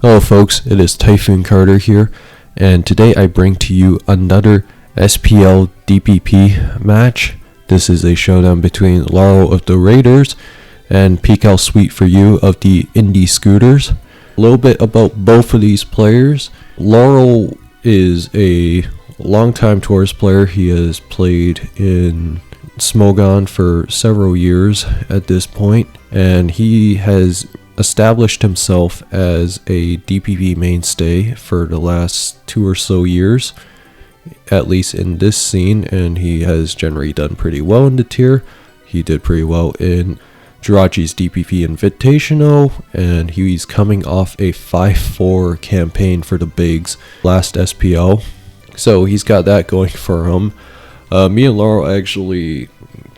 Hello folks, it is Typhoon Carter here, and today I bring to you another SPL DPP match. This is a showdown between Laurel of the Raiders and Pkel SweeTforU of the Indie Scooters. A little bit about both of these players. Laurel is a longtime tourist player. He has played in Smogon for several years at this point, and he has established himself as a DPP mainstay for the last 2 or so years, at least in this scene, and he has generally done pretty well in the tier. He did pretty well in Jirachi's DPP Invitational, and he's coming off a 5-4 campaign for the Bigs last SPL, so he's got that going for him. Me and Laurel actually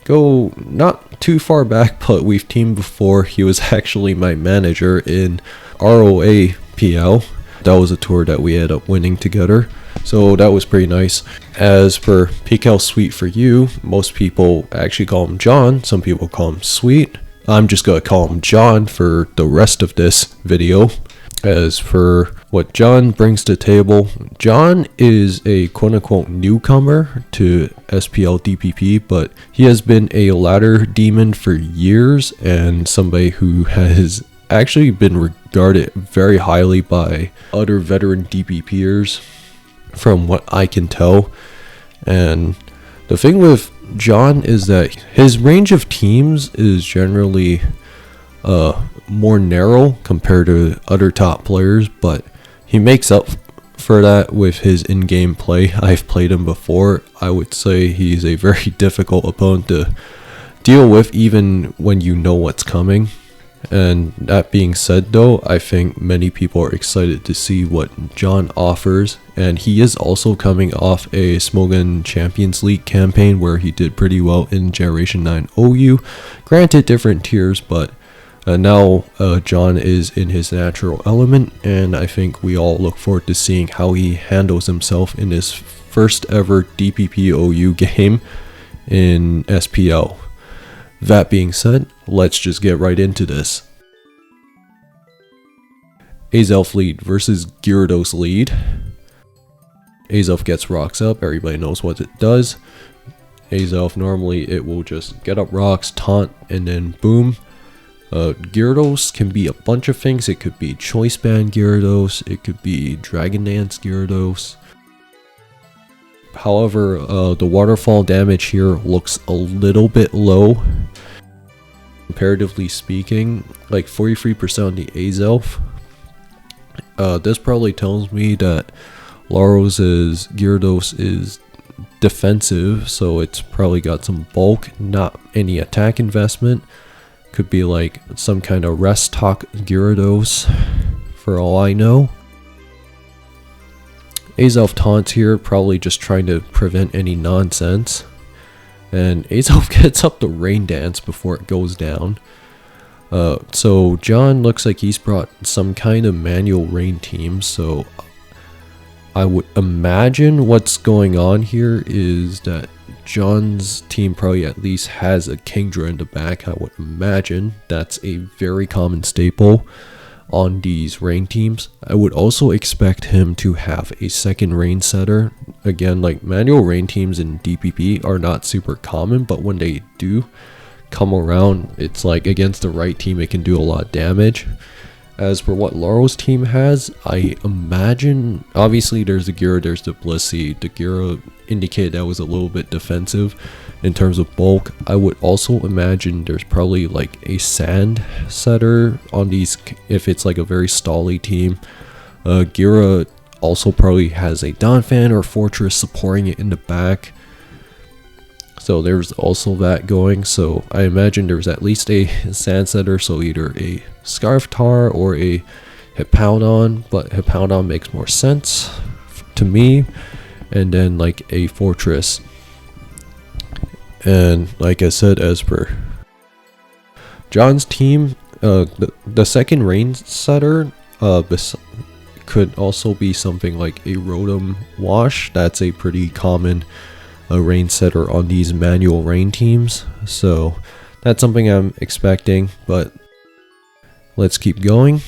go not too far back, but we've teamed before. He was actually my manager in ROA PL. That was a tour that we ended up winning together, so that was pretty nice. As for Pkel SweeTforU, most people actually call him John, some people call him Sweet. I'm just gonna call him John for the rest of this video. As for what John brings to the table, John is a quote-unquote newcomer to SPL DPP, but he has been a ladder demon for years and somebody who has actually been regarded very highly by other veteran DPPers from what I can tell. And the thing with John is that his range of teams is generally more narrow compared to other top players, but he makes up for that with his in-game play. I've played him before. I would say he's a very difficult opponent to deal with, even when you know what's coming. And that being said though, I think many people are excited to see what John offers, and he is also coming off a Smogon Champions League campaign where he did pretty well in Generation 9 OU. Granted, different tiers, but now John is in his natural element, and I think we all look forward to seeing how he handles himself in his first ever DPP OU game in SPL. That being said, let's just get right into this. Azelf lead versus Gyarados lead. Azelf gets rocks up, everybody knows what it does. Azelf, normally it will just get up rocks, taunt, and then boom. Gyarados can be a bunch of things. It could be Choice Band Gyarados, it could be Dragon Dance Gyarados. However, the waterfall damage here looks a little bit low, comparatively speaking, like 43% on the Azelf. This probably tells me that Laurel's Gyarados is defensive, so it's probably got some bulk, not any attack investment. Could be like some kind of rest talk Gyarados, for all I know. Azelf taunts here, probably just trying to prevent any nonsense. And Azelf gets up the Rain Dance before it goes down. So John looks like he's brought some kind of manual rain team, so I would imagine what's going on here is that John's team probably at least has a Kingdra in the back. I would imagine that's a very common staple on these rain teams. I would also expect him to have a second rain setter. Again, like manual rain teams in DPP are not super common, but when they do come around, it's like against the right team it can do a lot of damage. As for what Laurel's team has, I imagine, obviously there's the Gira, there's the Blissey. The Gira indicated that was a little bit defensive in terms of bulk. I would also imagine there's probably like a Sand setter on these if it's like a very stally team. Gira also probably has a Donphan or Fortress supporting it in the back. So there's also that going, so I imagine there's at least a Sand setter, so either a Scarftar or a Hippowdon, but Hippowdon makes more sense to me, and then like a Fortress. And like I said, as per John's team, the second rain setter could also be something like a Rotom Wash. That's a pretty common rain setter on these manual rain teams, so that's something I'm expecting. But let's keep going.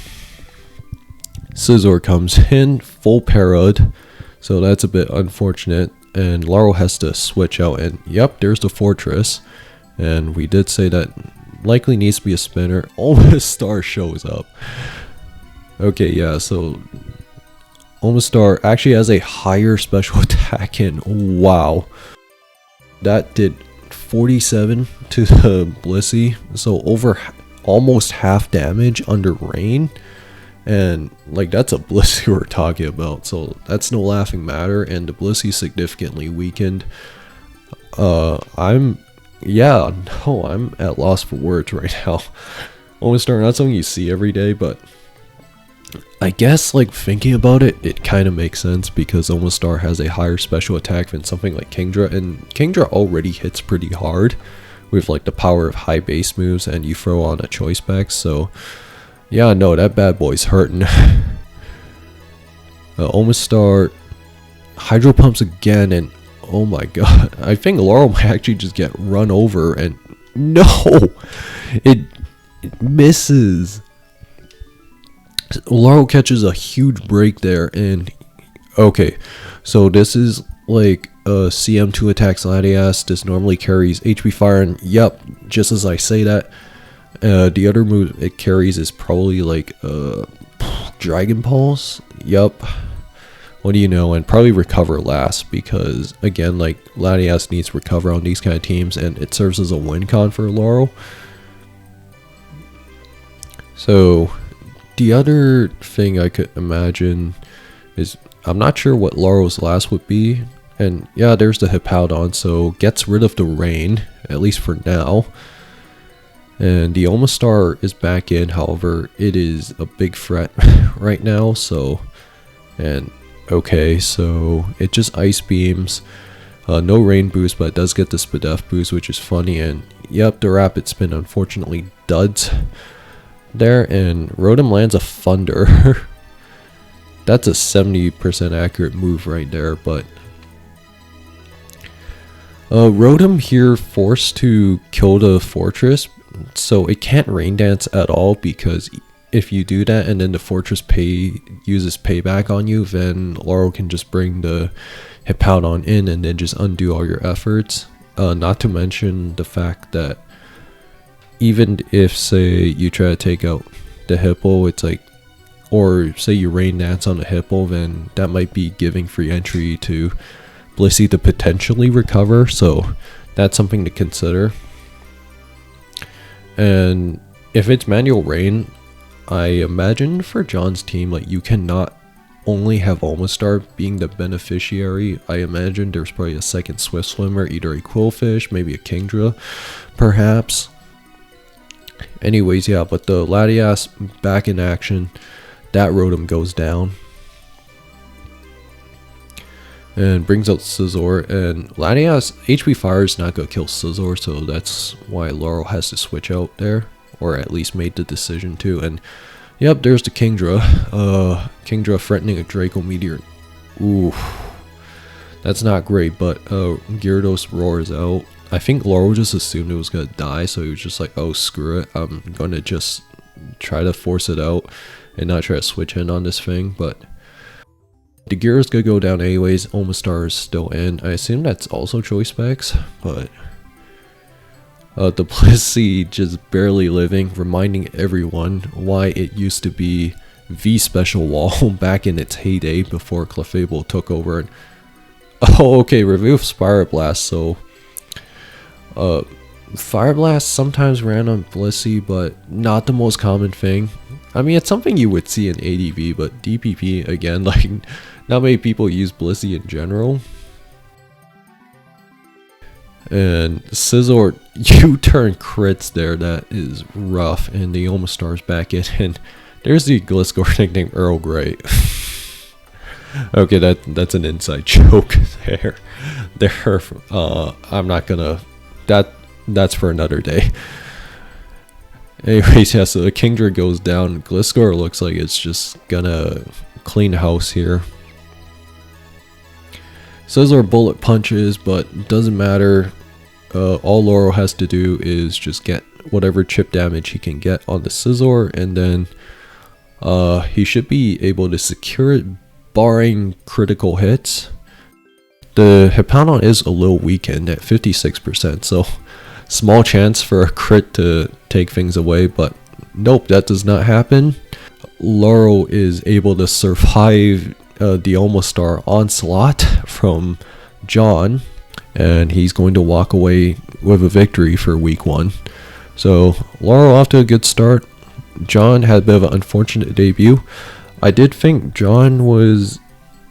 Scizor comes in full para'd, so that's a bit unfortunate, and Laurel has to switch out, and yep, there's the Fortress, and we did say that likely needs to be a spinner. Omastar shows up. Okay, yeah, so Omastar actually has a higher special attack, and wow, that did 47 to the Blissey, so over almost half damage under rain. And like, that's a Blissey we're talking about, so that's no laughing matter. And the Blissey significantly weakened. I'm at loss for words right now. Omastar, not something you see every day, but I guess like thinking about it, it kind of makes sense because Omastar has a higher special attack than something like Kingdra, and Kingdra already hits pretty hard with like the power of high base moves, and you throw on a choice spec, so yeah, no, that bad boy's hurting. Omastar Hydro Pumps again, and oh my god, I think Laurel might actually just get run over, and no, it misses. Laurel catches a huge break there, and okay, so this is like a CM2 attacks Latias. This normally carries HP Fire, and yep, just as I say that, the other move it carries is probably like Dragon Pulse. Yup. What do you know? And probably Recover last, because again, like, Latias needs Recover on these kind of teams, and it serves as a win con for Laurel. So the other thing I could imagine is, I'm not sure what Laurel's last would be, and yeah, there's the Hippowdon, so gets rid of the rain, at least for now. And the Omastar is back in, however, it is a big threat right now, so, and okay, so it just Ice Beams, no Rain boost, but it does get the Spadef boost, which is funny, and yep, the Rapid Spin unfortunately duds there, and Rotom lands a Thunder. That's a 70% accurate move right there, but Rotom here forced to kill the Fortress, so it can't Rain Dance at all, because if you do that and then the Fortress uses payback on you, then Laurel can just bring the Hippowdon in and then just undo all your efforts. Not to mention the fact that even if, say, you try to take out the Hippo, it's like, or say you Rain Dance on the Hippo, then that might be giving free entry to Blissey to potentially recover, so that's something to consider. And if it's manual rain, I imagine for John's team, like, you cannot only have Omastar being the beneficiary. I imagine there's probably a second Swift Swimmer, either a Quillfish, maybe a Kingdra, perhaps. Anyways, yeah, but the Latias back in action, that Rotom goes down and brings out Scizor, and Latias HP Fire is not going to kill Scizor, so that's why Laurel has to switch out there, or at least made the decision to. And yep, there's the Kingdra. Kingdra threatening a Draco Meteor. Ooh, that's not great, but Gyarados roars out. I think Laurel just assumed it was going to die, so he was just like, oh, screw it, I'm going to just try to force it out and not try to switch in on this thing, but the Gyara's gonna go down anyways. Omastar is still in. I assume that's also choice specs, but the Blissey just barely living, reminding everyone why it used to be the special wall back in its heyday before Clefable took over. And oh, okay, remove Fire Blast. So Fire Blast sometimes ran on Blissey, but not the most common thing. I mean, it's something you would see in ADV, but DPP, again, like, not many people use Blissey in general. And Scizor U-turn crits there, that is rough, and the Omastar's back in, and there's the Gliscor nicknamed Earl Grey. Okay, that's an inside joke there. I'm not gonna, that's for another day. Anyways, yeah, so the Kingdra goes down. Gliscor looks like it's just gonna clean house here. Scizor bullet punches, but doesn't matter. All Laurel has to do is just get whatever chip damage he can get on the Scizor, and then He should be able to secure it barring critical hits. The Hippowdon is a little weakened at 56%, so small chance for a crit to take things away, but nope, that does not happen. Laurel is able to survive the Omastar onslaught from John, and he's going to walk away with a victory for week 1. So Laurel off to a good start. John had a bit of an unfortunate debut. I did think John was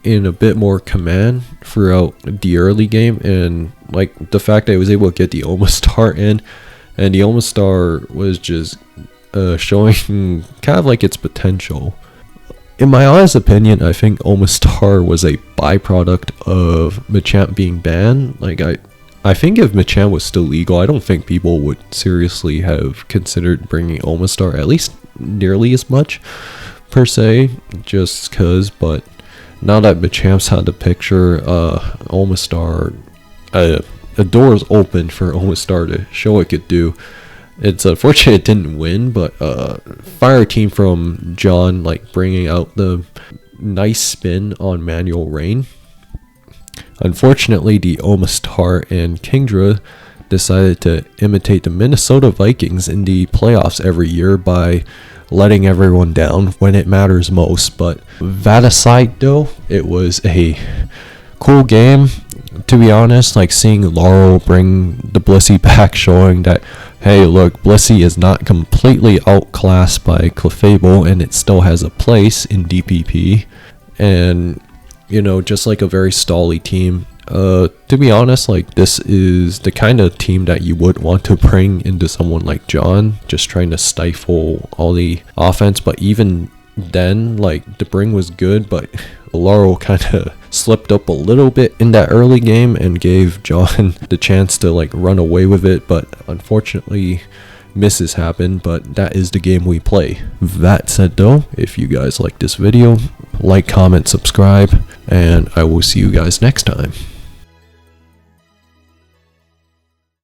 in a bit more command throughout the early game, and like the fact that I was able to get the Omastar in, and the Omastar was just showing kind of like its potential. In my honest opinion, I think Omastar was a byproduct of Machamp being banned. Like I think if Machamp was still legal, I don't think people would seriously have considered bringing Omastar, at least nearly as much per se, just cause. But now that Machamp's out of the picture, Omastar, a door is open for Omastar to show what it could do. It's unfortunate it didn't win, but fire team from John, like bringing out the nice spin on Manual Rain. Unfortunately, the Omastar and Kingdra decided to imitate the Minnesota Vikings in the playoffs every year by letting everyone down when it matters most. But that aside though, it was a cool game. To be honest, like seeing Laurel bring the Blissey back, showing that, hey look, Blissey is not completely outclassed by Clefable and it still has a place in DPP. And you know, just like a very stally team. To be honest, like this is the kind of team that you would want to bring into someone like John, just trying to stifle all the offense. But even then, like the bring was good, but Laurel kind of slipped up a little bit in that early game and gave John the chance to like run away with it. But unfortunately, misses happen, but that is the game we play. That said though, if you guys like this video, like, comment, subscribe, and I will see you guys next time.